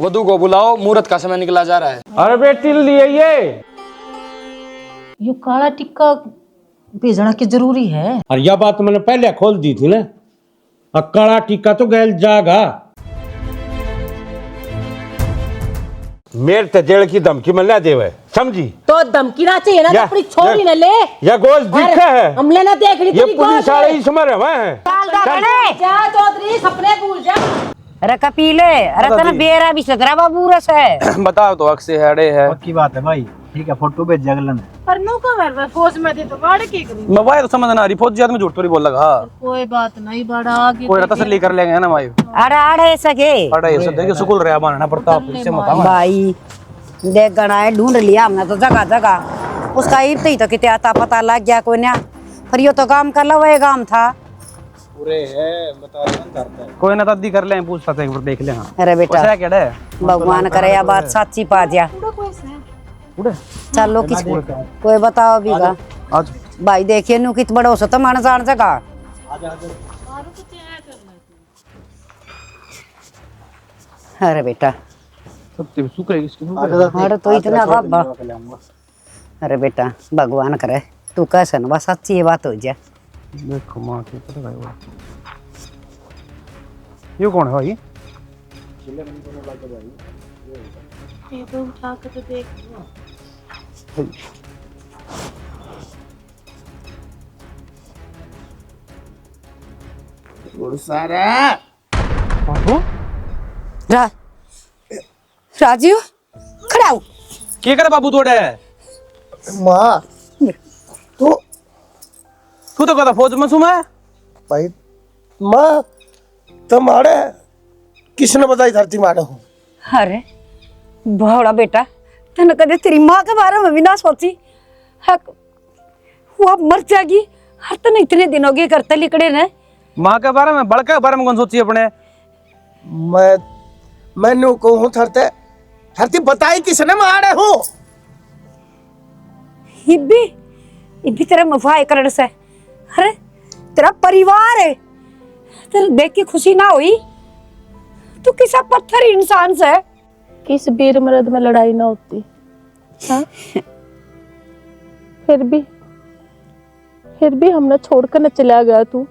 मधु को बुलाओ, मुहूर्त का समय निकला जा रहा है। अरे बेटी लिए ये काला टिक्का भेजना की जरूरी है। और यह बात मैंने पहले खोल दी थी ना। काला टिक्का तो गैल जागा। मेरे ते जेल की धमकी में ले देवे, समझी? तो धमकी ना चाहिए ना, तो अपनी छोरी न ले। यह गोश्त दिखा है, हमले ना देख ली। ये पुलिस वाले इस मर है। जा चौधरी, सपने भूल जा। अरे कपीले, अरे तेरा बेरा भी सतरा बाबू रस है। बताओ तो अक्से हेड़े है। पक्की बात है भाई, ठीक है फोटो भेज जगलन। पर नो का घर फौज में दे तो गाड़ की करी। मैं भाई तो समझ ना आ रही, फौजी आदमी झूठ थोड़ी बोल लगा। कोई बात नहीं, बड़ा आगे कोई तसल्ली कर लेंगे ना भाई। अरे आड़े सके अरे ये सब देखिए स्कूल रे बनाना पड़ता है, इससे मत भाई देख गना है, ढूंढ लिया हमने तो जगह जगह। उसका ही तो कितने आता पता लग गया कोई ना। पर ये तो काम कर लो, वही काम था। पूरे है बता करता है। कोई ना तद्दी कर ले, पूछ सकते हैं, देख ले। हां अरे बेटा क्या है भगवान करे या बात सच्ची पा जा। चलो किस कोई बताओ भी का आज भाई देखिए नु कित बड़ो सो तो मान जान जगह। अरे बेटा सत्य सुकरे किसकी अरे तो इतना बाबा। अरे बेटा भगवान करे तू कैसे ना बस सच्ची बात हो जाए। देखो मां के पता भाई ये कौन है भाई? ये तो उठा के तो देख। रा राजीव खड़ा हो। के करे बाबू तोड़े? माँ तो तू तो कहता फौज में सु मैं भाई माँ तुम्हारे किसने बताई धरती मारे हूँ? अरे बड़ा बेटा तने कदे तेरी माँ के बारे में भी ना सोची। हक वो अब मर जाएगी। हर तने इतने दिन हो गए करते लिकड़े ने। मां के बारे में, बड़का के बारे में कौन सोची अपने? मैंने कहूँ धरती बताई किसने मारे हूँ? इब्बी तेरा मफाए करड़ से। अरे तेरा परिवार है, तेरे देख के खुशी ना हुई? तू किसा पत्थर इंसान से? किस वीर मर्द में लड़ाई ना होती। हाँ फिर भी हमने छोड़कर न चला गया। तू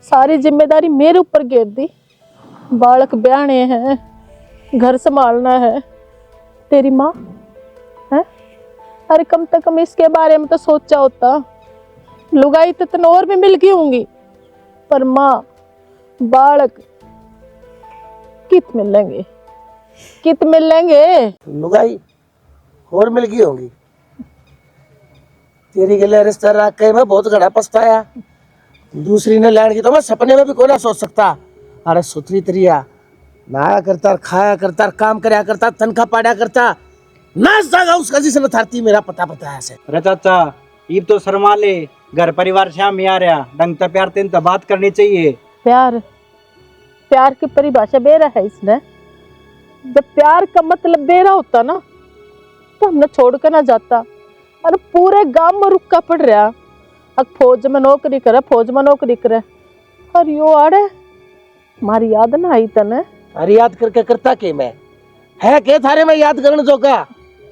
सारी जिम्मेदारी मेरे ऊपर घेर दी। बालक ब्याहने हैं, घर संभालना है। तेरी माँ है, अरे कम से कम इसके बारे में तो सोचा होता। लुगाई तो तन और भी मिल गई होंगी, पर माँ बालक कित मिलेंगे। लुगाई और मिल गई होंगी। तेरी गले रिश्ता रख के मैं बहुत घड़ा पछताया। दूसरी ने लैंड की तो मैं सपने में भी कोई ना सोच सकता। अरे सुथरी तरिया नहाया करता, खाया करता, काम करया करता, तनखा पाड़ा करता, नाच जागा उसका जिसने धरती मेरा पता बताया से। अरे चाचा ईब तो शर्मा ले, घर परिवार श्याम में आ रहा ढंग से प्यार तेन तो बात करनी चाहिए। प्यार की परिभाषा बेरा है इसने। जब प्यार का मतलब बेरा होता ना तो हमने छोड़ कर ना जाता। और पूरे गांव में रुका पड़ रहा। अब फौज में नौकरी करे और यो आड़े हमारी याद ना आई तने। अरे याद करके करता के मैं है के थारे में याद करने जोगा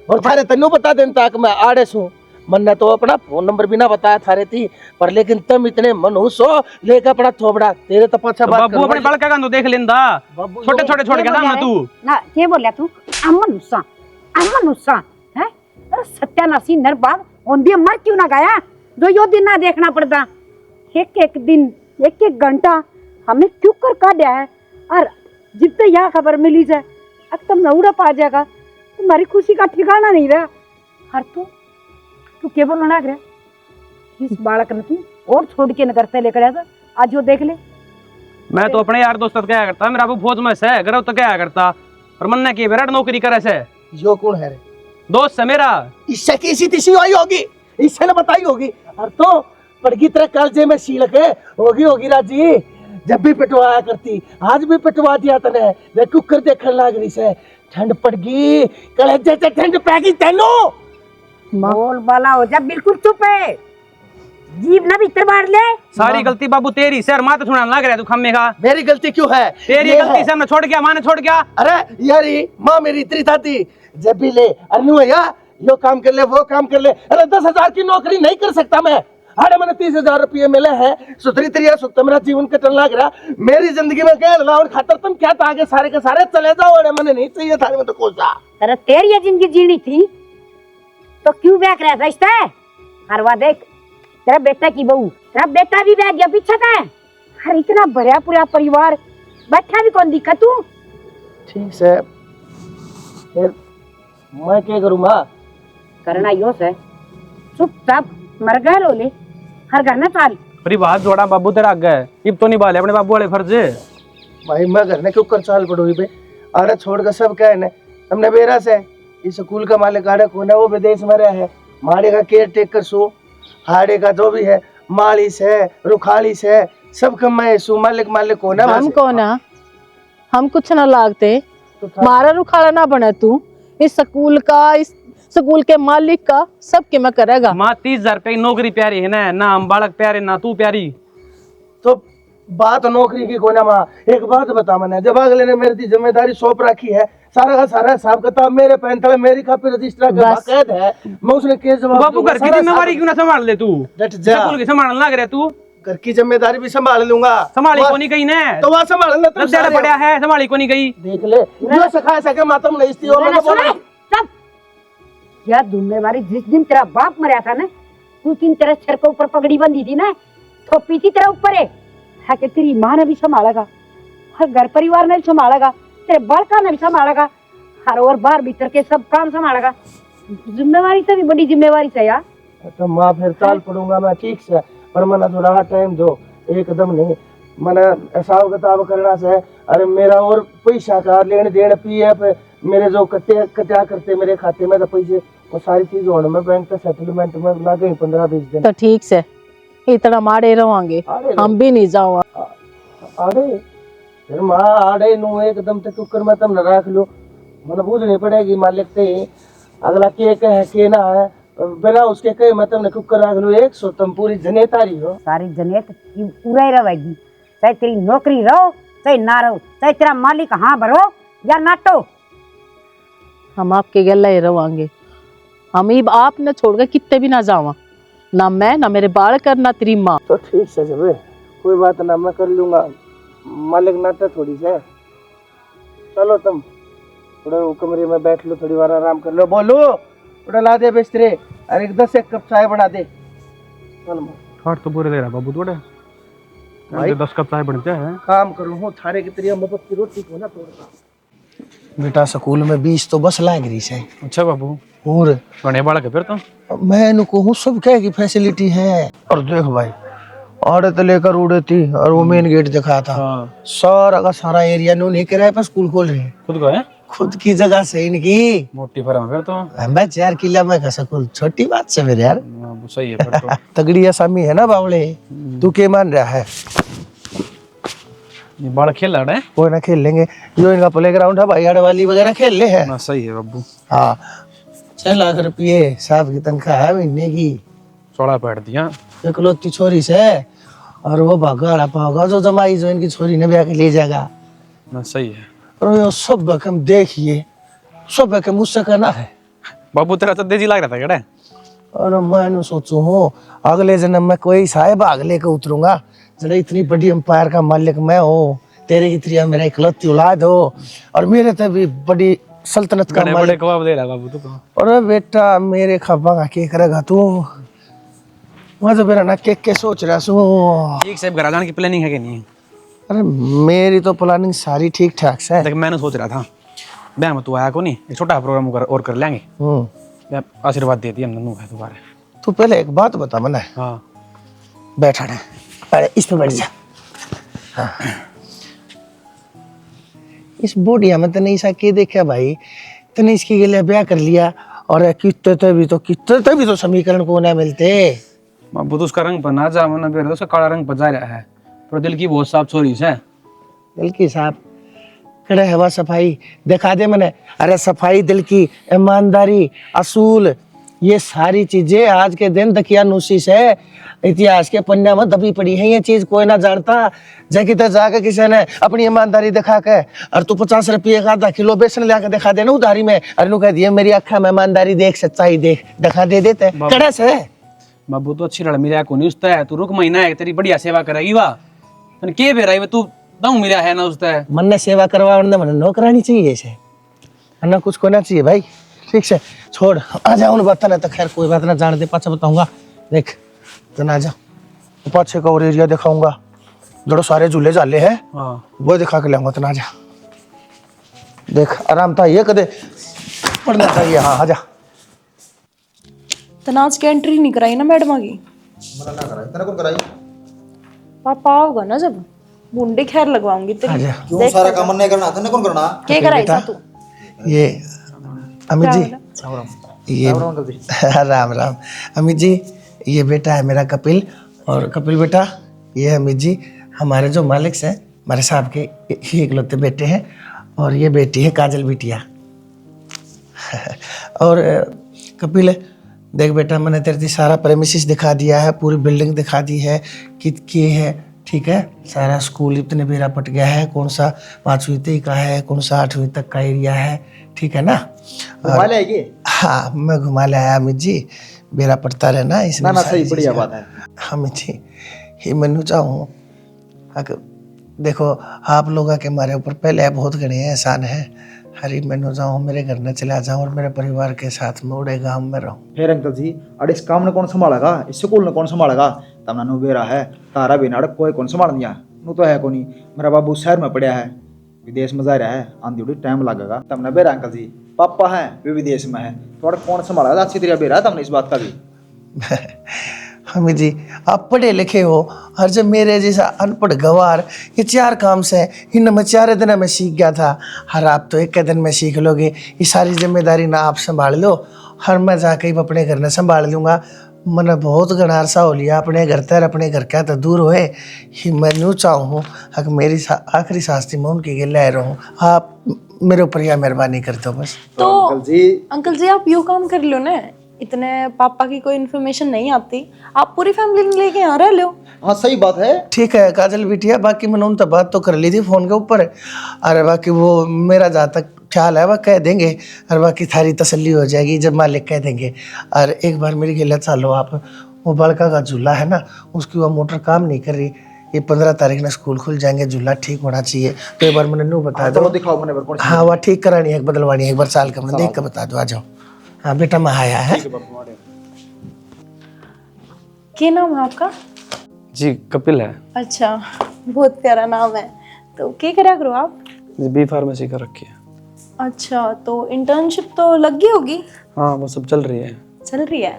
और थारे तन्नू बता देन तक मैं आड़े सू। मन ने तो अपना फोन नंबर भी ना बताया थारे थी, पर लेकिन तुम इतने मनहूस हो लेकर अपना थोबड़ा तेरे तो पाछा बात बाबू अपने बड़का का तो देख लेंदा। छोटे छोटे क्या ना तू ना ये बोलिया तू अमन उस्सा है। अरे सत्यानाशी नरबाग ओंदी मर क्यों ना गया? जो यो दिन ना देखना पड़ता। एक दिन एक घंटा हमें क्यों कर काटा है। और जितने यहाँ खबर मिली जाए अब तुम नौड़ा पा जाएगा। तुम्हारी खुशी का ठिकाना नहीं रहा। हर तू क्या बोलना लग रहा? इस बालक ने तू और छोड़ के न करते लेकर आया। आज वो देख ले। मैं तो अपने यार दोस्त क्या करता, मेरा बाबू फौज में से घर तो क्या करता, और मन ने की बेरा नौकरी करे से। जो कौन है रे? दोस्त है मेरा। इससे किसी तिसी हुई होगी, इससे ने बताई होगी। और तो पड़गी तेरे कालजे में सील के होगी राजी। जब भी पिटवाया करती, आज भी पिटवा दिया तने। वे कुकर देखने लग रही से। ठंड पड़गी, कलेजे से ठंड पैगी तेनू। बोल बाला हो जा, बिल्कुल चुप है। जीव ना भीतर बाढ़ ले। सारी गलती बाबू तेरी सर माँ तो सुना लग रहा है तू खम्मे का। मेरी गलती क्यों है? तेरी ये गलती है। से हमने छोड़ गया, माँ ने छोड़ गया। अरे यार ये माँ मेरी इतनी थाती जब भी ले अरे नहीं भैया यो काम कर ले वो काम कर ले। अरे 10,000 की नौकरी नहीं कर सकता मैं। अरे मैंने 30,000 रुपये मिले हैं सुथरी तरिया सुख मेरा जीवन कटन लग रहा। मेरी जिंदगी में क्या और खातर तुम क्या था आगे सारे के सारे चले जाओ। अरे मैंने नहीं चाहिए था मैं तो कोसा। अरे तेरी ये जिंदगी जीनी थी तो क्यों बैक रहा था इससे? हरवा देख तेरा बेटा की बहू, तेरा बेटा भी बैठ गया पीछे था। हर इतना बड़ा पूरा परिवार बैठा भी कौन दिक्कत तू? ठीक है फिर मैं क्या करूँ माँ? करना यो से चुपचाप मर गए लोले हर घर में चाल। पर बात जोड़ा बाबू तेरा आगे है, अब तो निभा ले अपने बाबू वाले फर्ज। भाई मैं घर ने क्यों कर चाल पड़ो पे? अरे छोड़ कर सब क्या है ना हमने बेरा से इस स्कूल का मालिक आड़े कौन है वो विदेश में रहा है। माड़े का केयर टेकर सो हाड़े का जो भी है मालिश है रुखालिश है सब कम मैं सो मालिक मालिक कौन है? हम कौन है? हम कुछ ना लागते। तो था- मारा रुखाड़ा ना बने तू। इस स्कूल के मालिक का सबके मैं करेगा। माँ 30,000 रुपए की नौकरी प्यारी है ना हम बालक प्यारे ना तू प्यारी। तो बात नौकरी की कोना माँ एक बात बता मैंने जब अगले ने मेरी जिम्मेदारी सौंप रखी है सारा का सारा हिसाब किताब मेरे पैन तले मेरी कापी रजिस्टर का बस। बाकायद है। मैं उसने केस जवाब बाबू घर की जिम्मेवारी क्यों ना संभाल ले तू? डट जा। स्कूल की संभालने लग रहा तू। घर की जिम्मेदारी भी संभाल लूंगा। संभाली को नहीं गई ने तो वहाँ संभाल ले तुम तेरा सारे। पड़ा है, संभाली को नहीं गई। देख ले जो सिखा सके मातम नहीं इसती और मैं बोला सब यह जिम्मेवारी जिस दिन तेरा बाप मरा था ना उस दिन तेरे सर के ऊपर पगड़ी बंधी थी ना थोपी थी तेरे ऊपर है कि तेरी माँ ने भी संभालेगा, हर घर परिवार ने भी संभालेगा, तेरे बालका ने भी संभालेगा, हर और बाहर भीतर के सब काम संभालेगा। जिम्मेवारी से भी बड़ी जिम्मेवारी से यार। तो माँ फिर चाल पड़ूंगा मैं ठीक से पर मना थोड़ा टाइम दो एकदम नहीं मना हिसाब किताब करना से। अरे मेरा और पैसा का लेन देन पीएफ मेरे जो कट्या करते मेरे खाते में तो पैसे वो सारी चीज होने में बैंक का सेटलमेंट में लगे 15-20 दिन। तो ठीक से इतना मारे रहोगे अरे हम भी नहीं जाओ। अरे फिर माँ आड़े नु एकदम तक कुकर में तुम न रख लो मन बूझनी पड़ेगी मालिक से अगला के कहे के ना है बिना उसके कहे मैं तुमने कुकर रख लो 100 तुम पूरी जनेतारी हो। सारी जनेत पूरा ही रहेगी चाहे तेरी नौकरी रहो चाहे ना रहो चाहे तेरा मालिक हाँ भरो या नाटो। हम आपके गला ही रहोगे। हम अब आप न छोड़ के कितने भी ना जावा ना मैं ना मेरे बालक ना तेरी माँ। तो ठीक से जब कोई बात ना मैं कर लूंगा मालिक नाटक थोड़ी से। चलो तुम थोड़ा कमरे में बैठ लो थोड़ी बार आराम कर लो। बोलो थोड़ा ला दे बिस्तरे अरे 10 एक कप चाय बना दे। चल माँ ठाट तो पूरे दे रहा बाबू थोड़े भाई 10 कप चाय बनते हैं। काम करूँ हूँ थारे की तरह मदद की रोटी को ना तोड़ता। बेटा स्कूल में 20 तो बस लाग रही है अच्छा बाबू और बने बालक है फिर तो मैं इनको हूँ सब क्या की फैसिलिटी है। और देख भाई औड़े तो लेकर उड़े थी और वो मेन गेट दिखा था। हाँ। सारा का सारा एरिया नो नहीं किराए पर स्कूल खोल रहे हैं खुद को है खुद की जगह से इनकी मोटी फर्म है फिर तो। मैं 4 किला में का स्कूल छोटी बात से मेरे यार हाँ, सही है फिर तो। तगड़ी असामी है ना बावले। तू क्या मान रहा है? ये बालक खेल रहा है कोई ना खेल लेंगे जो इनका प्लेग्राउंड है भाई वाली वगैरह खेल ले है। ना सही है बाबू। हाँ 6 लाख रुपये साहब की तनख्वाह है महीने की। 16 पैट दिया इकलौती छोरी से और वो भागा पाओगा जो जमाई जो इनकी छोरी ने ब्याह के ले जाएगा। ना सही है और ये सब बकम देखिए सब बकम मुझसे करना है। बाबू तेरा तो देजी लग रहा था क्या? और मैं सोचू हूँ अगले जन्म में कोई साहेब आग लेकर उतरूंगा जरा इतनी बड़ी एम्पायर का मालिक मैं हूँ तेरे की तरह मेरा इकलौती औलाद हो और मेरे तो भी बड़ी सल्तनत का बड़े मालिक। कबाब दे रहा बाबू तू तो। और बेटा मेरे खब्बा का क्या करेगा तू? मैं तो मेरा ना के सोच रहा सू। ठीक से घर जाने की प्लानिंग है कि नहीं? अरे मेरी तो प्लानिंग सारी ठीक ठाक है। देख मैंने सोच रहा था ब्याह में तू आया को नहीं एक छोटा प्रोग्राम और कर लेंगे। आशीर्वाद देती है नन्नू है तुम्हारे। तू पहले एक बात बता मना हाँ बैठा है अरे इस पे बैठ जा। हाँ। इस बुढ़िया में तने ऐसा के देखा भाई तने इसके लिए ब्याह कर लिया और कितने भी तो समीकरण को ना मिलते। बाबू तो उसका रंग पर ना जा मना फिर उसका काला रंग पर जा रहा है पर दिल की बहुत साफ छोरी है। दिल की साहब खड़े हवा सफाई दिखा दे मने। अरे सफाई दिल की ईमानदारी असूल ये सारी चीजें आज के दिन दकियानूसी है, इतिहास के पन्ने में दबी पड़ी है। ये चीज कोई ना जानता। जैसे तो जाकर किसी ने अपनी ईमानदारी दिखा के और तू 50 रुपये का आधा किलो बेसन ला के दिखा देना उधारी में, और नु कह दिए मेरी अक्खा में ईमानदारी देख, सच्चाई देख, दिखा दे देते कड़ा से। बाबू तो अच्छी लड़ मिला को नहीं उसता है, तू रुक महीना है तेरी बढ़िया सेवा करेगी वाह। तन के बेरा है तू दाऊ मिला है ना उसता है। मन ने सेवा करवा मन नौकरानी चाहिए ऐसे, अन्ना कुछ को ना चाहिए भाई। ठीक से छोड़, आ जाओ ना बता ना, तो खैर कोई बात ना, जान दे, पाछा बताऊंगा। देख तो ना जा, पाछे का और एरिया दिखाऊंगा, जड़ो सारे झूले झाले है वो दिखा के लाऊंगा। तो ना जा, देख आराम था ये कदे पढ़ना चाहिए। हाँ आ जा। तनाज की एंट्री नहीं कराई ना मैडम की? तेरे को कराई पापा आओगा ना जब, बूंदे खैर लगवाऊंगी आ जा। क्यों सारा काम नहीं करना, तेने कौन करना? क्या कराई था तू? ये अमित जी, ये राम राम। अमित जी ये बेटा है मेरा कपिल, और कपिल बेटा ये अमित जी हमारे जो मालिक हैं, हमारे साहब के ही इकलौते बेटे हैं, और ये बेटी है काजल बिटिया। और कपिल देख बेटा, मैंने तेरे सारा प्रेमिसिस दिखा दिया है, पूरी बिल्डिंग दिखा दी है कि है, ठीक है। सारा स्कूल इतने बेरा पट गया है, कौन सा 5वीं तक का है, कौन सा 8वीं तक का एरिया है, ठीक है ना। घुमा ले आएगी? हाँ मैं घुमा ले आया अमित जी, बेरा पड़ता रहना इसमें। ना सही बढ़िया बात है अमित जी, ये मैनू चाहूँ देखो आप लोगों के हमारे ऊपर पहले बहुत घने एहसान है। हरी मैनू जाऊँ, मेरे घर न चला जाऊँ और मेरे परिवार के साथ में उड़े गाँव में रहूँ। फिर अंकल जी, अरे इस काम ने कौन संभालेगा, इस स्कूल ने कौन संभालेगा? तमना नु बेरा है, तारा भी नाड़क कोई कौन संभाल दिया नु तो है कोनी। मेरा बाबू शहर में पड़ा है, विदेश में जा रहा है, आंधी उड़ी टाइम लगेगा। तमने बेरा अंकल जी, पापा है वे विदेश में है, थोड़ा कौन संभालेगा? अच्छी तरह बेरा है तमने इस बात का भी। हमें जी आप पढ़े लिखे हो, और जब मेरे जैसा अनपढ़ गवार ये 4 काम से इन मैं 4 दिन में सीख गया था, हर आप तो 1 दिन में सीख लोगे। ये सारी जिम्मेदारी ना आप संभाल लो, हर मैं जाके ही अपने घर में संभाल लूँगा। मैंने बहुत गनार सा हो लिया अपने घर तर, अपने घर क्या तो दूर हुए ही। मैं चाहूँ अगर मेरी आखिरी सांस थी मैं उनके लिए ले रहा हूँ, आप मेरे ऊपर यह मेहरबानी करते हो बस। तो अंकल जी आप यूँ काम कर लो ना, इतने पापा की कोई इन्फॉर्मेशन नहीं आती, आप पूरी फैमिली लेके यहाँ रह लो। हाँ सही बात है। ठीक है काजल बिटिया, बाकी मैंने उनसे बात तो कर ली थी फोन के ऊपर, अरे बाकी वो मेरा जहाँ तक ख्याल है वह कह देंगे, और बाकी थारी तसल्ली हो जाएगी जब मालिक कह देंगे। और एक बार मेरी गिल्लत चालो आप, वो बड़का का झूला है ना, उसकी वो मोटर काम नहीं कर रही, ये 15 तारीख में स्कूल खुल जाएंगे, झूला ठीक होना चाहिए। तो एक बार मैंने नू बता दो। दिखाओ मैंने कौन। हाँ वह ठीक करानी है, बदलवानी है, एक बार साल का मैंने देख कर बता दो, आ जाओ। हाँ बेटा मैं आया है। क्या नाम है आपका? जी कपिल है। अच्छा बहुत प्यारा नाम है। तो क्या करा करो आप? बी फार्मेसी कर रखी है। अच्छा तो इंटर्नशिप तो लग गई होगी? हाँ वो सब चल रही है। चल रही है।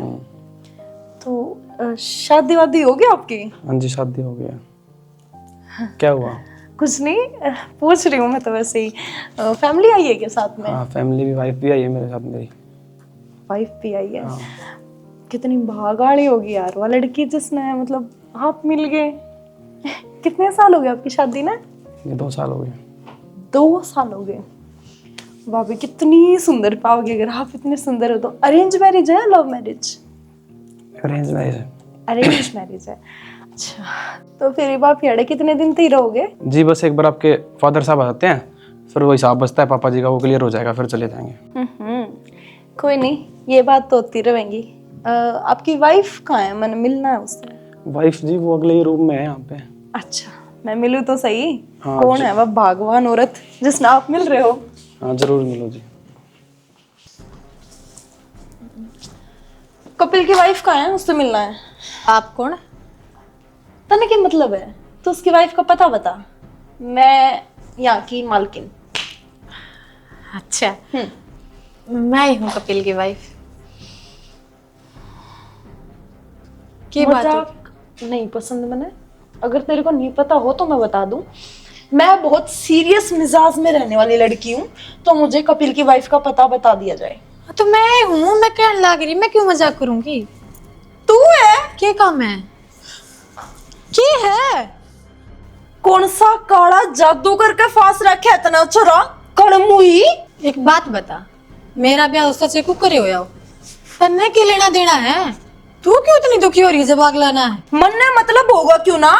तो शादी वादी हो गई आपकी? हाँ जी शादी हो गया। क्या हुआ? कुछ नहीं, पूछ रही हूँ मैं तो वैसे ही। फैमिली आई है क्या साथ में? हाँ फैमिली भी, वाइफ भी आई है मेरे साथ, मेरी वाइफ भी आई है। कितनी भागाड़ी होगी यार वो लड़की जिसने, मतलब आप मिल गए। कितने साल हो गए आपकी शादी ने? ये 2 साल हो गए। 2 साल हो गए। भाभी कितनी सुंदर पाओगे अगर आप इतने सुंदर हो तो। अरेंज मैरिज है या लव मैरिज? अरेंज मैरिज है। अरेंज मैरिज है। अच्छा तो फिर आप यार कितने दिन तक रहोगे? जी बस एक बार आपके फादर साहब आ जाते हैं, फिर वो हिसाब बचता है पापा जी का, वो क्लियर हो जाएगा, फिर चले जाएंगे। कोई नहीं, ये बात तो होती रहेंगी। आपकी वाइफ कहाँ है? मैंने मिलना है उससे। वाइफ जी वो अगले ही रूम में है यहाँ पे। अच्छा मैं मिलूँ तो सही। हाँ, कौन है वह भगवान औरत जिसने आप मिल रहे हो? हाँ जरूर मिलो जी। कपिल की वाइफ कहाँ है? उससे मिलना है। आप कौन? तने क्या मतलब है? तो उसकी वाइफ का पता बता। मैं यहाँ की मालकिन। अच्छा मैं ही हूँ कपिल की वाइफ। की बात है? मजाक नहीं पसंद मैंने। अगर तेरे को नहीं पता हो तो मैं बता दूं, मैं बहुत सीरियस मिजाज में रहने वाली लड़की हूँ, तो मुझे कपिल की वाइफ का पता बता दिया जाए। तो मैं हूँ, मैं कहने लग रही, मैं क्यों मजाक करूंगी? तू है? क्या काम है? क्या है? कौन सा काला जादू करके फांस रखे है इतना छोरा कड़मुई? एक बात बता, मेरा ब्याह उससे से क्यों करे हो? तन्ने की लेना देना है? तू क्यों इतनी दुखी हो रही है? जब आग लाना है मन ने मतलब होगा क्यों ना,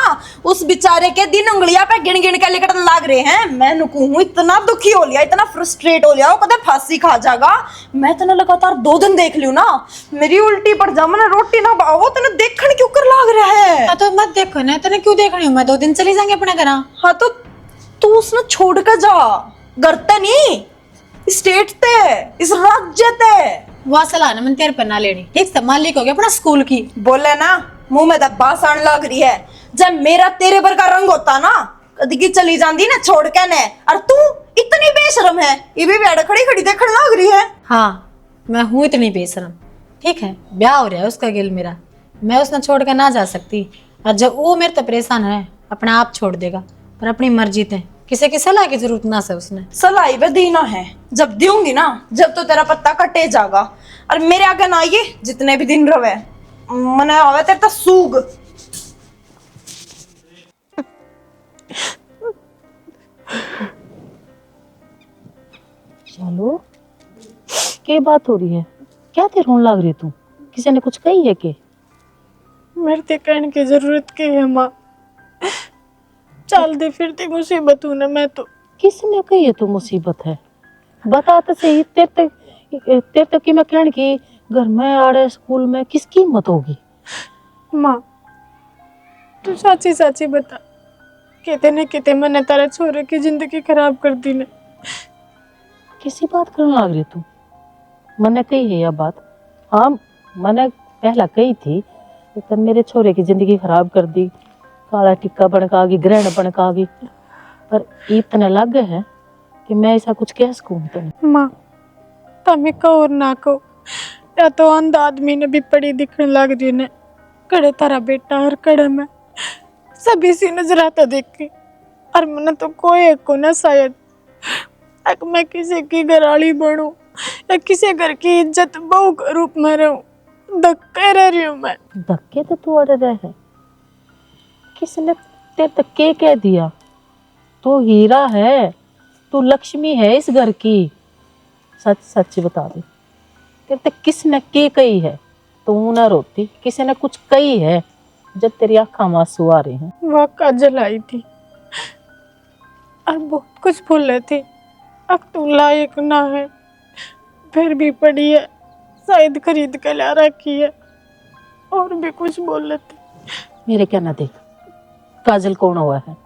उस बेचारे के दिन उंगलियां पे गिन गिन के लिकड़न लाग रहे हैं। मैं नुकू हूँ, इतना दुखी हो लिया, इतना फ्रस्ट्रेट हो लिया, वो कदे फांसी खा जाएगा। मैं तेने लगातार 2 दिन देख लियो ना, मेरी उल्टी पड़ जा, मैंने रोटी ना वो तेने देखने क्यों कर लाग रहा है। हाँ तो मत देखो ना, तेने क्यों देख रही हूँ मैं? 2 दिन चली जाएंगे अपने घर। हाँ तो तू उसने छोड़ कर जा, घर ते नहीं, स्टेट ते, इस राज्य ते। वहाँ सलाह ना मैंने तेरे पर ना लेनी, ठीक से मालिक हो गया अपना स्कूल की। बोले ना मुंह में दब्बास आने लग रही है। जब मेरा तेरे पर का रंग होता ना, कदी की चली जाती ना छोड़ के ने, और तू इतनी बेशरम है, ये भी बेड़ खड़ी खड़ी देखने लग रही है। हाँ मैं हूँ इतनी बेशरम, ठीक है, ब्याह हो रहा है उसका गिल मेरा, मैं उसने छोड़ के ना जा सकती। और जब वो मेरे तो परेशान है, अपना आप छोड़ देगा, पर अपनी मर्जी थे, किसी की सलाह की जरूरत ना से उसने। सलाई पे देना है, जब दूंगी ना, जब तो तेरा पत्ता कटे जागा। और मेरे आगे ना आइए जितने भी दिन रवे, मने आवे तेरे तो सूग। चलो, क्या बात हो रही है? क्या तेरे रोन लग रही तू? किसी ने कुछ कही है के? मेरे ते कहने की जरूरत क्या है माँ? चलती फिरती मुसीबत हूँ ना मैं तो। किसने कही है तू मुसीबत है? बता तो सही। तेरे तक की मैं कहने की घर में आड़े स्कूल में किसकी हिम्मत होगी? माँ तू साची साची बता, कितने मैंने तारे छोरे की जिंदगी खराब कर दी ने। किसी बात करने लग रही तू? मैंने कही है यह बात? हाँ मैंने पहला कही थी, तो मेरे छोरे की जिंदगी खराब कर दी, काला टिक्का बनका गई, ग्रहण बनका गई, पर इतना लग गए है कि मैं ऐसा कुछ कह सकूं तेने? माँ तमें कहो और ना कहो, या तो अंध आदमी ने भी पड़ी दिखने लग रही ने, कड़े तारा बेटा और कड़े में सभी सी नजर आता देख के। और मैंने तो कोई एक को ना शायद, अगर मैं किसी की घराली बनूं या किसी घर की इज्जत बहू के रूप में रहूं, धक्के रह रही हूँ मैं। धक्के तो तू अड़ रहे है, किसने तेरे तक के कह दिया? तू हीरा है, तू लक्ष्मी है इस घर की। सच सच बता दे, तेरे तक किसने के कही है? तू ना रोती, किसी ने कुछ कही है जब तेरी आंखों में आंसू आ रहे हैं? वह काजल आई थी और बहुत कुछ भूल रही थी, अब तू लायक ना है, फिर भी पड़ी है, शायद खरीद के ला रखी है, और भी कुछ बोल रहे थे। मेरे कहना देख, काजल कौन हुआ है?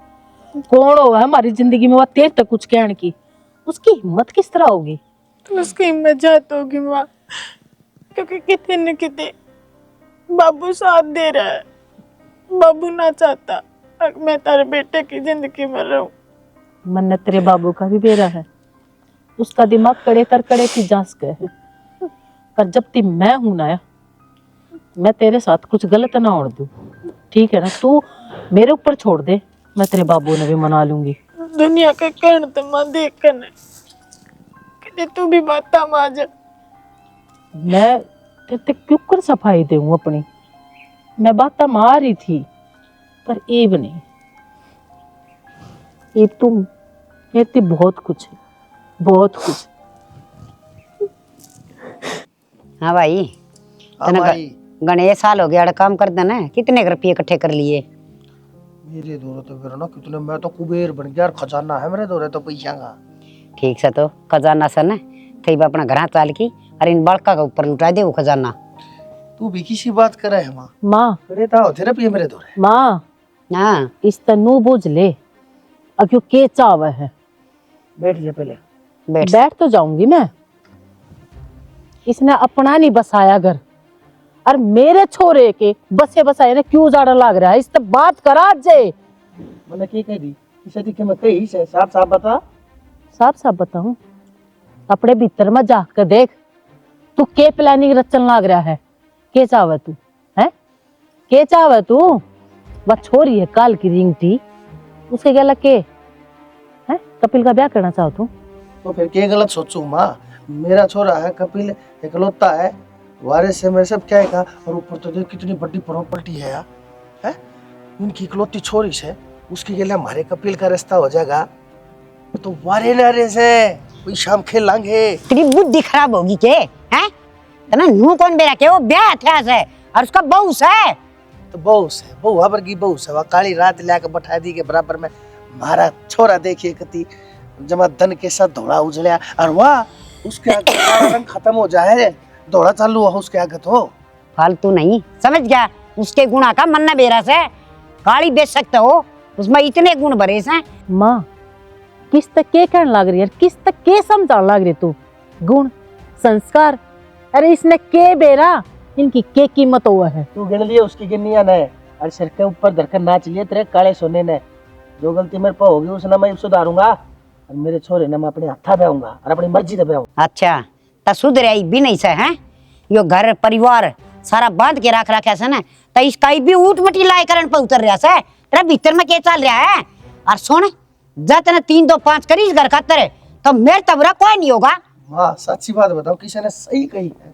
कौन हुआ है हमारी जिंदगी में? वह तेरे तक कुछ कहने की, उसकी हिम्मत किस तरह होगी? तो उसकी हिम्मत जात होगी माँ, क्योंकि कितने न कितने बाबू साथ दे रहा है। बाबू ना चाहता मैं तारे बेटे की जिंदगी में रहूं। मन तेरे बाबू का भी बेरा है, उसका दिमाग कड़े तर कड़े की जांच गए है, पर जब तक मैं हूं ना, मैं तेरे साथ कुछ गलत ना होने दूं, ठीक है ना? तू मेरे ऊपर छोड़ दे, मैं तेरे बाबू ने भी मना लूंगी। दुनिया के कहने तो मां देख कर कि तू भी बाता माज। मैं तेरे तक क्यों कर सफाई दूं अपनी? मैं बात मार रही थी, पर एब नहीं, एब तुम ये बहुत कुछ है, बहुत कुछ। हाँ भाई, गणेश साल हो गया काम कर देना, कितने रुपये इकट्ठे कर लिए? मेरे दौरे तो फिर ना कितने, मैं तो कुबेर बन गया, खजाना है मेरे दौरे तो पैसा का। ठीक से तो खजाना सन थी अपना घर चाल की, और इन बड़का के ऊपर लुटा दे वो खजाना। तू भी किसी बात करे है माँ? माँ बेटा होते ना पिए मेरे दौरे। माँ हाँ इस तनु बुझ ले, क्यों के चावे है? बैठ जा पहले। बैठ तो जाऊंगी मैं, इसने अपना नहीं बसाया घर, और मेरे छोरे के बसे बसाए ने क्यों जाड़ा लग रहा है? इस तक बात करा जे। मैंने क्या कह दी? इसे दिखे मैं कही से साफ साफ बता। साफ साफ बताऊं? अपने भीतर में जाकर देख, तू के प्लानिंग रचन लग रहा है? के चावे तू है? के चावे तू? वह छोरी है काल की रिंगटी, उसके गला के है? कपिल का ब्याह करना चाहो तू? तो फिर क्या गलत सोचूं माँ? मेरा छोरा है कपिल, इकलौता है, वारिस से मेरे सब क्या है, और ऊपर तो देख कितनी बड़ी प्रॉपर्टी है यार, है? उनकी इकलौती छोरी से उसके लिए हमारे कपिल का रिश्ता हो जाएगा, तो वारे नारे से कोई शाम खेल लांगे। तेरी बुद्धि खराब होगी के हैं? तना नू कौन बेरा के वो ब्याह था से और उसका बहू है। तो बहू से बहू हबर की बहू से काली रात लाके बैठा दी के बराबर में मारा छोरा देखिए कति जमा धन के साथ धोड़ा उजलिया और वहाँ उसके आगे काला रंग खत्म हो जाए धोड़ा चालू हो उसके आगे तो फालतू नहीं समझ गया। उसके गुणा का मन न बेरा से काली बेच सकते हो, उसमें इतने गुण भरे से। माँ किस तक के कहने लग रही है, किस तक के समझाने लग रही तू? गुण संस्कार, अरे इसने के बेरा इनकी के कीमत हुआ है। तू गिन लिए उसकी गिनिया ने और सिर के ऊपर धरकर नाच लिए तेरे काले सोने ने। जो गलती मेरे पर होगी उसने मैं सुधारूंगा और मेरे छोरे ने मैं अपने हाथा बेऊंगा और अपनी मर्जी से बेऊंगा। अच्छा तो सुधरे भी नहीं से हैं, यो घर परिवार सारा बांध के रख रखा से ना, तो इसका भी ऊट मटी लाए करन पर उतर रहा से। तेरा भीतर में क्या चल रहा है? और सुन जा तने 3 2 5 करी इस घर खातर तो मेरे तबरा कोई नहीं होगा। हाँ सच्ची बात बताओ, किसी ने सही कही है।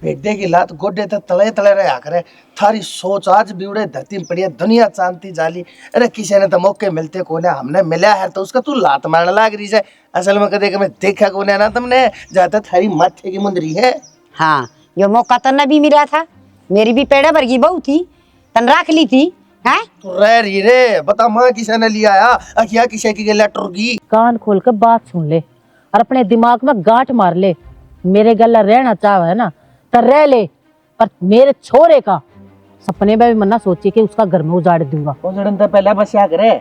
भेड़े की लात गोडे तक तले तले रहा करे। थारी सोच आज भी उड़े धरती में पड़ी है, दुनिया चांदती जाली। अरे किसी ने तो मौके मिलते कोने, हमने मिला है तो उसका तू लात मारने लग रही है। असल में कदे मैं देखा कोने ना तुमने जाता थारी माथे की मुंदरी है। हाँ यो मौका तन्ने भी मिला था, मेरी भी पेड़े भर की बहू थी तन रख ली थी हैं। तू रह रही रे बता माँ किसी ने लिया आया अखिया किसी की लेटर की। कान खोल कर बात सुन ले और अपने दिमाग में गांठ मार ले। मेरे गला रहना चाहे है ना तो रह ले, पर मेरे छोरे का सपने में भी मन्ना सोची कि उसका घर में उजाड़ दूंगा। उजड़न तो पहले बसा करे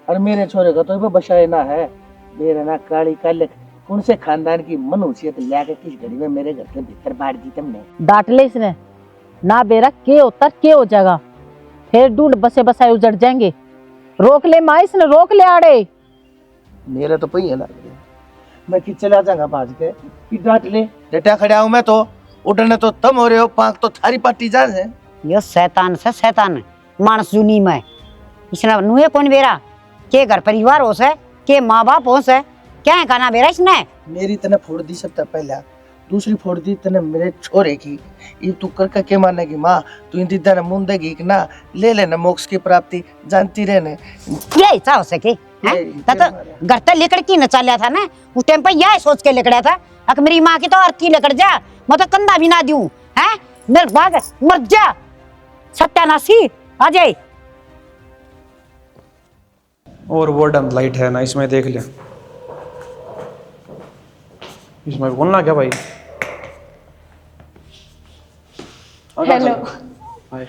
और मेरे छोरे का तो बसाए ना है। मेरे ना काली कल कौन से खानदान की मनुष्यत लेके किस घड़ी में मेरे घर के भीतर बांट दी तुमने। डांट ले इसने ना बेरा के होता के हो जाएगा, फिर ढूंढ बसे बसाए उजड़ जाएंगे। रोक ले माँ, इसने रोक ले आड़े। मेरे तो पहिया लग रहे मैं कि चला जाऊंगा भाज के कि डांट ले डटा खड़ा हूं मैं तो उठने तो तुम हो रहे हो, पांख तो थारी पाटी जान है। यो शैतान से शैतान मानस जुनी में इसने नुए कौन बेरा के घर परिवार हो से के माँ बाप हो से क्या कहना बेरा इसने। मेरी तने फोड़ दी सबसे पहले, दूसरी फोड़ दी तने मेरे छोरे की। ये तू कर के मानेगी माँ, तू इन दर मुंह देगी कि ना ले लेना मोक्ष की प्राप्ति जानती रहने। ये ऐसा हो सके हैं तो घर तक लेकर की न चलिया था ना, उस टाइम पर यह सोच के लेकर था अक मेरी माँ की तो अर्थी लेकर जा मैं तो कंधा भी ना दूं हैं। मेरे भाग मर जा सत्यानाशी आ जाए। और वो डम लाइट है ना इसमें देख ले, इसमें बोलना क्या भाई। हेलो हाय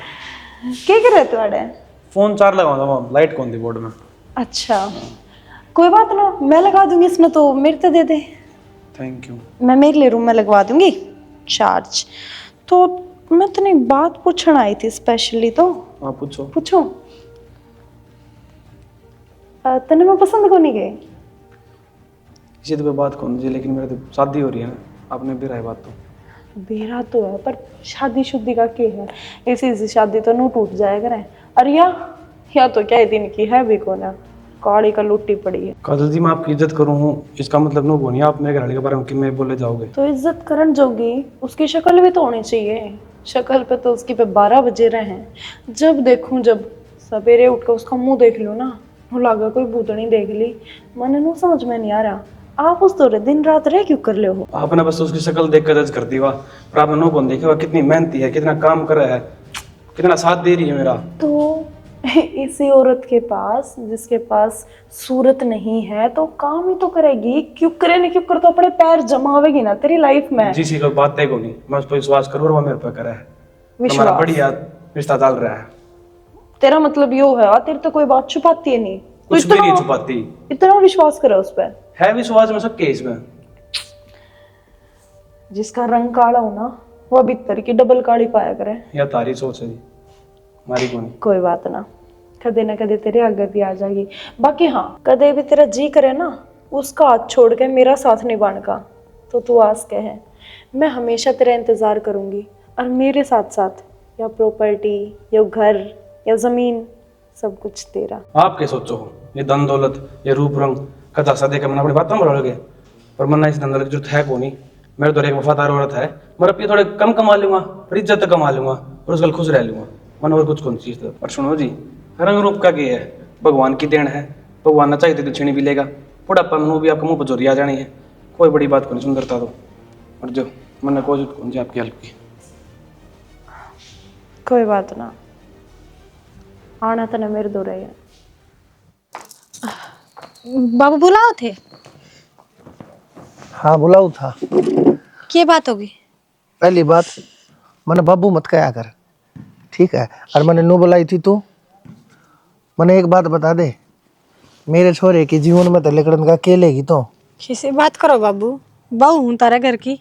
क्या कर रहे तुम्हारे? फोन चार्ज लगाऊंगा, लाइट कौन थी बोर्ड में। अच्छा कोई बात ना, मैं लगा दूंगी इसमें, तो मेरे तो दे दे। Thank you. मैं मेरे लिए रूम में लगवा दूंगी चार्ज। तो मैं तने बात पूछना आई थी स्पेशली। तो हाँ पूछो। पूछो तने मैं पसंद को नहीं गई इसी तो पे बात कौन जी, लेकिन मेरे तो शादी हो रही है ना, आपने भी राय बात तो बेरा तो है, पर शादी शुद्धि का क्या है? ऐसी शादी तो नू टूट जाएगा ना। अरे या तो क्या दिन की है भी को ना, काली का लुट्टी पड़ी है। काजल जी मैं आपकी इज्जत करूँ हूँ इसका मतलब नो बोनिए आप मेरे घर के बारे में कि मैं बोले जाओगे। तो इज्जत करन जोगी उसकी शक्ल भी तो होनी चाहिए। शक्ल पे तो उसकी पे 12 बजे रहे हैं। जब देखूं जब सवेरे उठ कर उसका मुंह देख लूं ना, वो लगा कोई भूतनी देख ली। मन नो समझ में नहीं आ रहा, आप उस दौरे दिन रात रह क्यों कर ले हो? आपने बस उसकी शक्ल देख कर जज कर दी हुआ, पर आपने नो कौन देखा हुआ कितनी मेहनती है, कितना काम कर रहा है, कितना साथ दे रही है मेरा। तो इसी औरत के पास जिसके पास सूरत नहीं है तो काम ही तो करेगी। क्यों करे ना क्यों कर, तो अपने पैर जमावेगी ना तेरी लाइफ में। जी को बात तय को नहीं, मैं उस पर विश्वास करूँ और वो मेरे पे करे है। हमारा बढ़िया रिश्ता डाल रहा है। तेरा मतलब यो है तेरे तो कोई बात छुपाती है नहीं, कुछ भी नहीं छुपाती। इतना विश्वास करे उस पर? है विश्वास में सबके इसमें। जिसका रंग काला हो ना वो भीतर की डबल काली पाया करे। या तारी सोच है जी, हमारी को नहीं। कोई बात ना, कदे ना कदे तेरे आगे भी आ जाएगी। बाकी हाँ कदे भी तेरा जी करे ना उसका हाथ छोड़ के मेरा साथ निभाने का, तो तू आस के है मैं हमेशा तेरा इंतजार करूंगी। और मेरे साथ साथ या प्रॉपर्टी या घर या जमीन सब कुछ तेरा। आप क्या सोचो हो, ये धन दौलत ये रूप रंग कथा सदे के मन अपनी बातों में बोलोगे, पर मन इस धन दौलत की जरूरत है को नहीं। मेरे तो एक वफादार औरत है, मगर अब ये थोड़े कम कमा लूंगा पर इज्जत कमा लूंगा और उसका खुश रह लूंगा, मन और कुछ कौन चीज। पर सुनो जी, रंग रूप का क्या है, भगवान की देन है। भगवान ना चाहिए तो छीनी भी लेगा, बुढ़ापा में भी आपका मुंह पर जोरी आ जानी है। कोई बड़ी बात को नहीं, सुंदरता तो और जो मैंने कोशिश कौन सी आपकी हेल्प की। कोई बात ना, आना तो मेरे दो रहे हैं। बाबू बुलाओ थे? हाँ बुलाऊ था। क्या बात होगी? पहली बात, मैंने बाबू मत कहा कर, ठीक है? और मैंने नो बुलाई थी तू। मैंने एक बात बता दे, मेरे छोरे के जीवन में तो लेकर का अकेलेगी तो। किसी बात करो बाबू, बहू हूँ तारा घर की,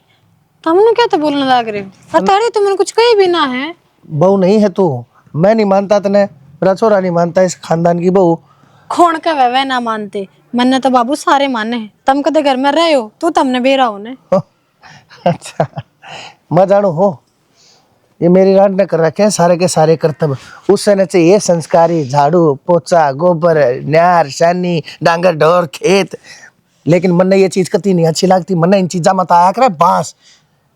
तुमने क्या तो बोलने लग रहे हो? और तारे तुमने कुछ कही भी ना है। बहू नहीं है तू, मैं नहीं मानता तने, मेरा छोरा नहीं मानता इस खानदान की बहू। खोण का वह ना मानते, मन्ने तो बाबू सारे माने हैं। तुम कदे घर में रहे हो तो तुमने बेरा हो ने। अच्छा, मैं जानू हो, ये मेरी रात ने कर रखे हैं सारे के सारे कर्तव्य। उससे न चाहिए संस्कारी, झाड़ू पोछा, गोबर, न्यार, शानी, डांगर ढोर, खेत। लेकिन मन ने ये चीज कती नहीं अच्छी लगती। मन ने इन चीजा मत आया करे बस।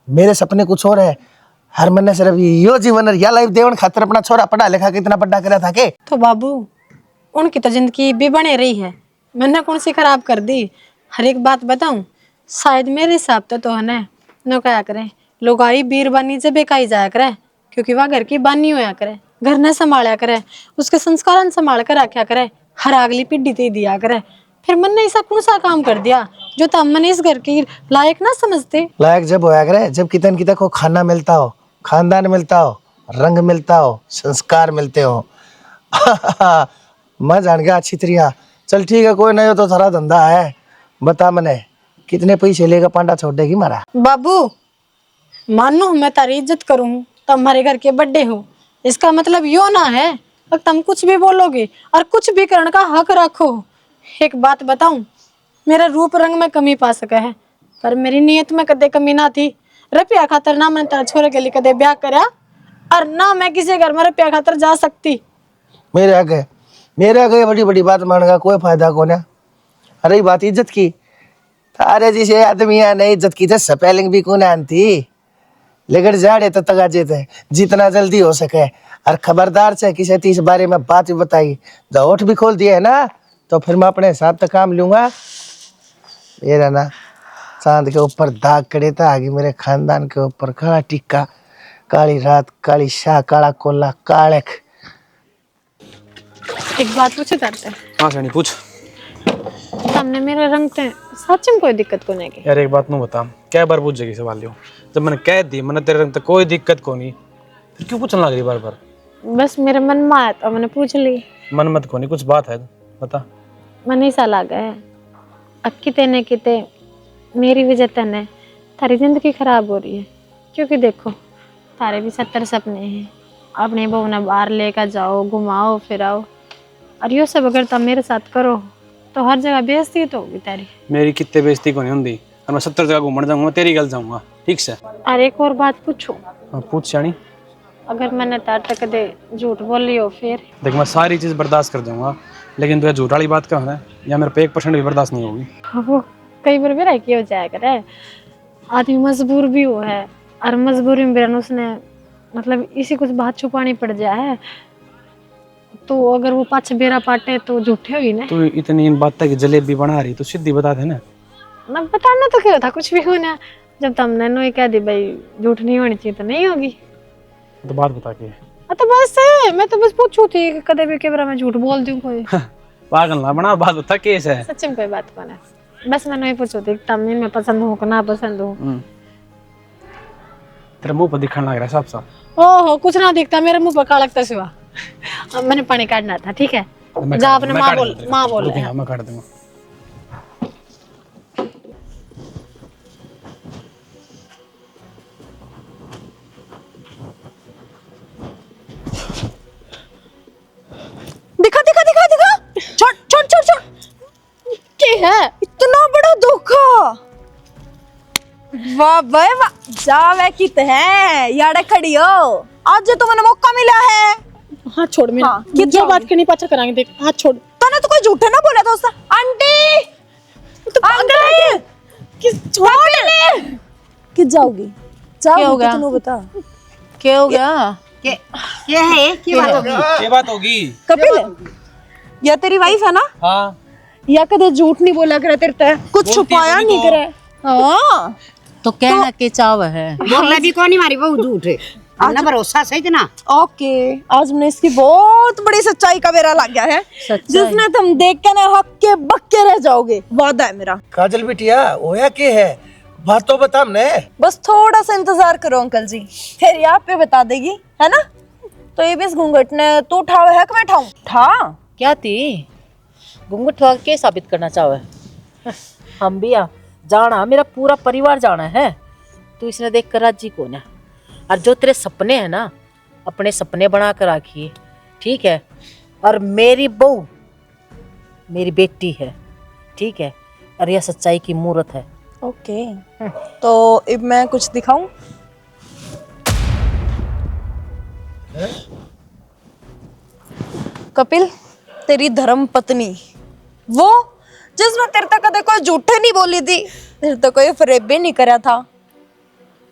मेरे सपने कुछ और है। हर मन ने सिर्फ यो जीवन या लाइफ देवन खातिर अपना छोरा पढ़ा लिखा के इतना बड़ा करा था के। तो बाबू उनकी तो जिंदगी भी बने रही है, मैंने कौन सी खराब कर दी? हर एक बात बताऊं, शायद मेरे हिसाब तो है ना, नो क्या करे लोगाई बीर बानी से बेकाई जाया करे, क्योंकि वह घर की बानी होया करे, घर ने संभाला करे, उसके संस्कार संभाल कर रखा करे, हर अगली पीढ़ी ते दिया करे। फिर मन ने ऐसा कौन सा काम कर दिया जो तो हमने इस घर की लायक ना समझते? लायक जब होया करे जब कितन कितन को खाना मिलता हो, खानदान मिलता हो, रंग मिलता हो, संस्कार मिलते हो। मैं जान गया अच्छी तरिया। चल ठीक है, कोई नहीं हो तो सारा धंधा है। बता मने कितने पैसे लेगा पांडा छोड़ देगी मारा? बाबू मानो मैं तारी इज्जत करूं, तुम हमारे घर के बड्डे हो, इसका मतलब यो ना है और तुम कुछ भी बोलोगे और कुछ भी करने का हक रखो। एक बात बताऊं, मेरा रूप रंग में कमी पा सका है, पर मेरी नीयत में कदे कमी ना थी। रुपया खातर ना मैंने तेरे छोरे के लिए कदे ब्याह करा, और ना मैं किसी घर में रुपया खातर जा सकती। मेरे आगे बड़ी बड़ी बात मानगा कोई फायदा को ना। अरे बात इज्जत की, अरे जिसे आदमी ने इज्जत की थे स्पेलिंग भी कौन आती, लेकिन जाड़े तो तगाजे थे जितना जल्दी हो सके। और खबरदार से किसी तीस बारे में बात भी बताई, जब होठ भी खोल दिए ना तो फिर मैं अपने हिसाब तक काम लूंगा। ये रहना चांद के ऊपर दाग कड़े था आगे मेरे खानदान के ऊपर काला टिक्का, काली रात, काली शाह, काला कोला, कालक। एक बात पूछे करते? हाँ सैनी पूछ। तुमने मेरे रंग ते सच में कोई दिक्कत को नहीं की? यार एक बात नहीं बता, क्या बार पूछ जाएगी सवाल लियो? जब मैंने कह दी मैंने तेरे रंग तक कोई दिक्कत को नहीं, फिर क्यों पूछने लग रही बार बार? बस मेरे मन में आया तो मैंने पूछ ली। मन मत को नहीं, कुछ बात है बता। मन ऐसा लगा है अब किते ने किते मेरी वजह तने तारी जिंदगी खराब हो रही है। क्योंकि देखो तारे भी 70 सपने हैं, अपने बहू ने बाहर लेकर जाओ, घुमाओ फिराओ, और यो सब अगर तुम मेरे साथ करो तो हर जगह बेइज्जती तो होगी तारी। मेरी कितने बेइज्जती को नहीं होंगी, और मैं 70 जगह घूमने जाऊंगा, तेरी गल जाऊंगा, ठीक से? और एक और बात पूछो? हाँ पूछ शानी। अगर मैंने तार तक दे झूठ बोल लियो फिर? देख मैं सारी चीज़ बर्दाश्त कर जाऊंगा, लेकिन तुझे झूठ वाली बात कहना है या मेरे पे 1% भी बर्दाश्त नहीं होगी। वो कई बार मेरा क्या हो जाया करे, आदमी मजबूर भी हो है, और मजबूरी में बेरन उसने मतलब इसी कुछ बात छुपानी पड़ जाए, तो अगर वो पाछे बेरा पाटे तो झूठे हुई ना। तू इतनी इन बात की जलेबी बना रही तो सीधी बता दे ना। बताना तो क्या था, कुछ भी होना। जब तुमने नो कह दी भाई झूठ नहीं होनी चाहिए तो नहीं होगी। तो बात बता के। तो बस मैं तो बस पूछू थी कि कदे भी कैमरा में झूठ बोल दूं कोई? पागल ना बना, बात बता केस है। सच में कोई बात कौन है, बस मैं नहीं पूछू थी तुम में पसंद हो कि ना पसंद हो। तेरे मुंह पर दिखने लग रहा है साफ साफ। ओहो कुछ ना दिखता, मेरे मुंह पर काला लगता सिवा। अब मैंने पानी काटना था, ठीक है? जा अपने माँ बोल रहे हैं। मैं काट दूंगा। दिखा दिखा दिखा दिखा, छोड़ छोड़ छोड़ छोड़। क्या है इतना बड़ा धोखा? वाह भाई वाह, जावे कित है यार, खड़ी हो आज जो तुम्हें मौका मिला है। हाथ छोड़ मेरा। हाँ, जो बात करनी पाछा करांगे, देख हाथ छोड़। तूने तो कोई झूठे ना बोला था उससे। आंटी तो पागल किस छोड़ ले किस जाओगी? क्या हो गया? बता क्या हो गया? क्या है? क्या बात होगी? कपिल, या तेरी वाइफ है ना? हाँ। या कदे झूठ नहीं बोला करे तेरे ते, कुछ छुपाया नहीं करे। हाँ तो कहना के चाव है। बोलना भी कौन मारी बहू झूठ हमने भरोसा सही ना। ओके, आज मैंने इसकी बहुत बड़ी सच्चाई का बेरा लग गया है, जिसने तुम देख के ना हक्के बक्के रह जाओगे, वादा है मेरा। काजल बिटिया होया के है, बात तो बता हमने। बस थोड़ा सा इंतजार करो अंकल जी, फिर यहाँ पे बता देगी, है ना। तो ये बीस घूंघट ने तू उठाओ है कि मैं उठाऊं? उठा। क्या थी घूंघट उठा के साबित करना चाहे? हम भी आ जाना, मेरा पूरा परिवार जाना है, तू इसने देख कर राजी कौन है। और जो तेरे सपने हैं ना, अपने सपने बना कर रखिए, ठीक है। और मेरी बहू मेरी बेटी है, ठीक है। और यह सच्चाई की मूर्त है। ओके, तो अब मैं कुछ दिखाऊं? कपिल, तेरी धर्म पत्नी, वो जिसने तेरे तक कदे कोई झूठे नहीं बोली थी, तेरे तक कोई फरेब भी नहीं करा था,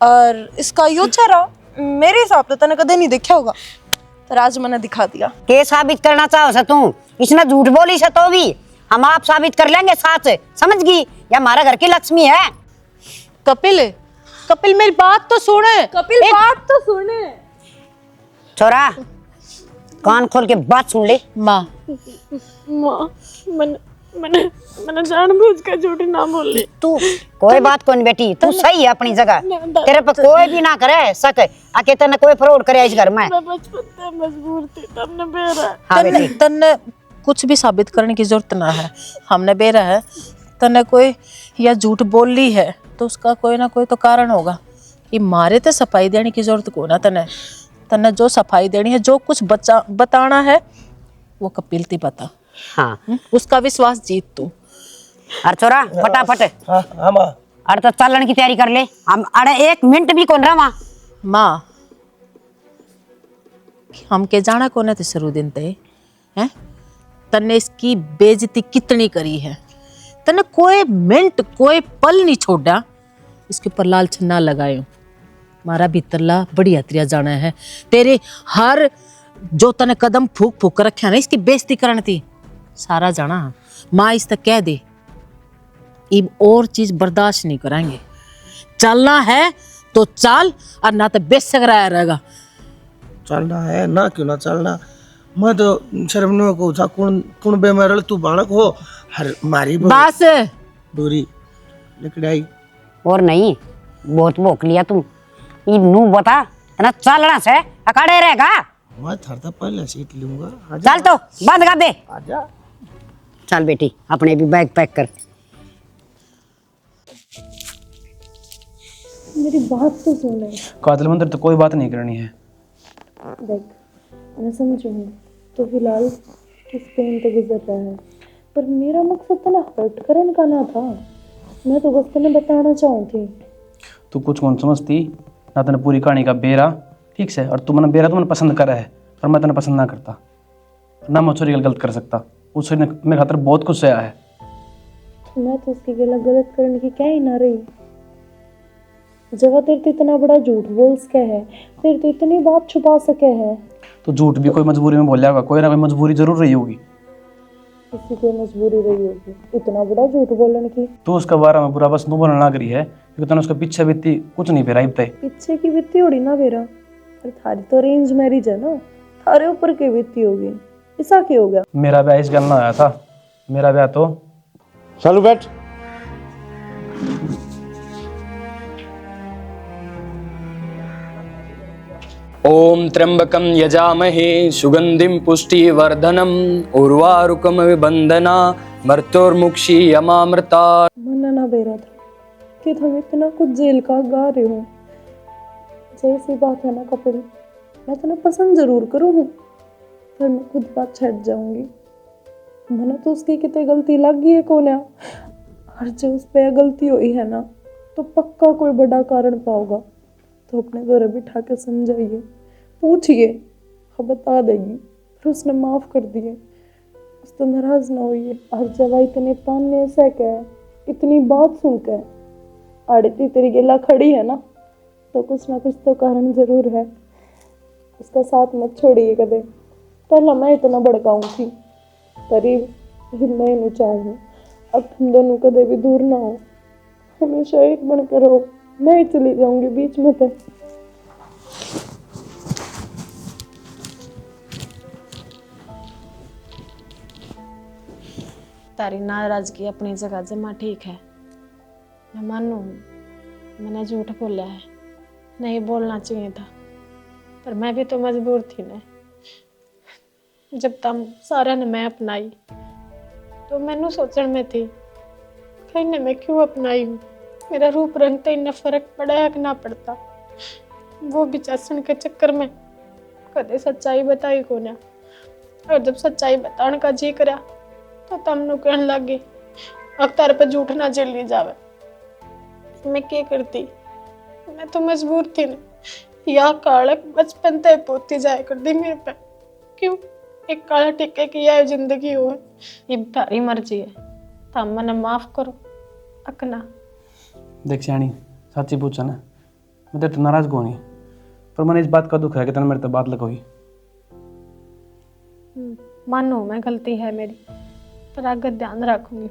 और इसका यो चेहरा मेरे हिसाब से तने कदे नहीं देखा होगा, पर आज मैंने दिखा दिया। के साबित करना चाहो से तू? इसने झूठ बोली से तो भी हम आप साबित कर लेंगे साथ, समझ गई? या हमारा घर की लक्ष्मी है। कपिल, कपिल मेरी बात तो सुने। कपिल बात तो सुने। छोरा कान खोल के बात सुन ले। माँ मैंने जानबूझकर झूठ ना बोल ली। तू कोई बात कौन बेटी, तू सही है अपनी जगह, तेरे पे कोई भी ना करे शक, आके तने कोई फ्रॉड करे इस घर में। मैं बचपन से मजबूर थी, तब बेरा। हाँ बेटी, तन्ने कुछ भी साबित करने की जरूरत ना है, हमने बेरा है। तन्ने कोई या झूठ बोल ली है तो उसका कोई ना कोई तो कारण होगा। ये मारे तो सफाई देने की जरूरत को ना, तन्ने जो सफाई देनी है, जो कुछ बताना है वो कपिल ती बता। हाँ उसका विश्वास जीत तू। अरे छोरा फटाफट हाँ माँ, अरे तो चलन की तैयारी कर ले, हम अरे 1 मिनट भी कौन रहा माँ। हम के जाना कौन है शुरू दिन ते हैं? तन्ने इसकी बेइज्जती कितनी करी है, तन्ने कोई मिनट कोई पल नहीं छोड़ा इसके ऊपर लाल छन्ना लगायो। मारा भीतरला बड़ी हत्रिया जाना है, तेरे हर जो तने कदम फूक फूक कर रखा ना, इसकी बेइज्जती करनी थी सारा जाना। माँ इस तक कह दे, इब और चीज बर्दाश्त नहीं करेंगे। चलना है तो चल, और ना तो बेशक रहेगा। चलना है ना, क्यों ना चलना। मैं तो शर्म नहीं को था, कौन बेमरल तू बालक हो, हर मारी बस दूरी लकड़ाई। और नहीं बहुत भोक लिया तू, नू बता ना चलना से अकाड़े रहेगा। मैं थरता पहले सीट लूंगा। चल तो बंद कर दे। आजा। चल बेटी अपने भी बैग पैक कर। मेरी बात तो सुने। कातिल मंदिर तो कोई बात नहीं करनी है। देख मैं समझूंगी तो फिलहाल किस पेन पे गुजर रहा है, पर मेरा मकसद तो ना हर्ट करने का ना था। मैं तो बस तुम्हें बताना चाहूँ थी। तू कुछ कौन समझती ना, तने पूरी कहानी का बेरा ठीक से, और तू मैंने बेरा तो मैंने पसंद करा है, पर मैं तने पसंद ना करता ना, मैं छोरी गलत कर सकता। उसने मेरे खातर बहुत कुछ सहा है। मैं तो उसकी गलत करने की क्या ही ना रही। जब तेरे तो इतना बड़ा झूठ बोल सके है, तेरे तो इतनी बात छुपा सके है, तो झूठ भी कोई मजबूरी में बोल जाएगा, कोई ना कोई मजबूरी जरूर रही होगी। किसी की मजबूरी रही होगी इतना बड़ा झूठ बोलने की। तो उसका बारे में बुरा बस नू बोलना ना करी है, क्योंकि तने उसके पीछे बीती कुछ नहीं फेरा इब तक। पीछे की बीती होड़ी ना मेरा, पर थारी तो अरेंज मैरिज है ना, थारे ऊपर की बीती होगी। ऐसा क्यों हो गया? मेरा ब्याह इस गल ना आया था, मेरा ब्याह तो चलो बैठ। ओम त्र्यंबकं यजामहे सुगंधिं पुष्टिवर्धनम् उर्वारुकमिव बंधना मृत्योर्मुक्षीयमामृता। मन ना बेरा था कि तुम इतना कुछ जेल का गा रहे हो। जैसी बात है ना कपिल, मैं तुम्हें पसंद जरूर करूँ, पर मैं खुद बात छट जाऊंगी। मैंने तो उसकी कितनी गलती लग गई है कोने, और जो उस पर गलती हुई है ना, तो पक्का कोई बड़ा कारण पाओगा। तो अपने घर बिठा के समझाइए, पूछिए, हाँ बता देगी। फिर उसने माफ़ कर दिए, उस तो नाराज ना होइए। और जब इतने ताने से कहे, इतनी बात सुन के आड़ती तेरी गिला खड़ी है ना, तो कुछ ना कुछ तो कारण जरूर है। उसका साथ मत छोड़िए कदे। पहला मैं इतना भड़काऊँ थी, तरी मैं नहीं चाहूँ अब तुम दोनों कदे भी दूर ना हो, हमेशा एक बनकर रहो। मैं ही चली जाऊंगी बीच में तो। तारी नाराजगी अपनी जगह जमा ठीक है, मैं मानू मैंने झूठ बोला है, नहीं बोलना चाहिए था, पर मैं भी तो मजबूर थी ना। जब तम सारा ने मैं अपनाई तो मैनू सोचण में थी कहीं ने मैं क्यों अपनाई हूँ, मेरा रूप रंग तो इतना फर्क पड़ा है कि ना पड़ता। वो भी चसन के चक्कर में कदे सच्चाई बताई को ना, और जब सच्चाई बताने का जी करा तो तमनु कहने लगी अख्तार पर झूठ ना जल्दी जावे। मैं क्या करती, मैं तो मजबूर थी ना, या कालक बचपन तय पोती जाए कर दी मेरे पे। क्यों एक काला टिक्के की यह जिंदगी हो, ये तारी मर्जी है, तम मने माफ करो अकना। देख सियाणी सच्ची पूछा ना, मैं तेरे तो नाराज को नहीं, पर मैंने इस बात का दुख है कि तने मेरे तो बात लगोगी। मानो मैं गलती है मेरी, पर आगे ध्यान रखूंगी।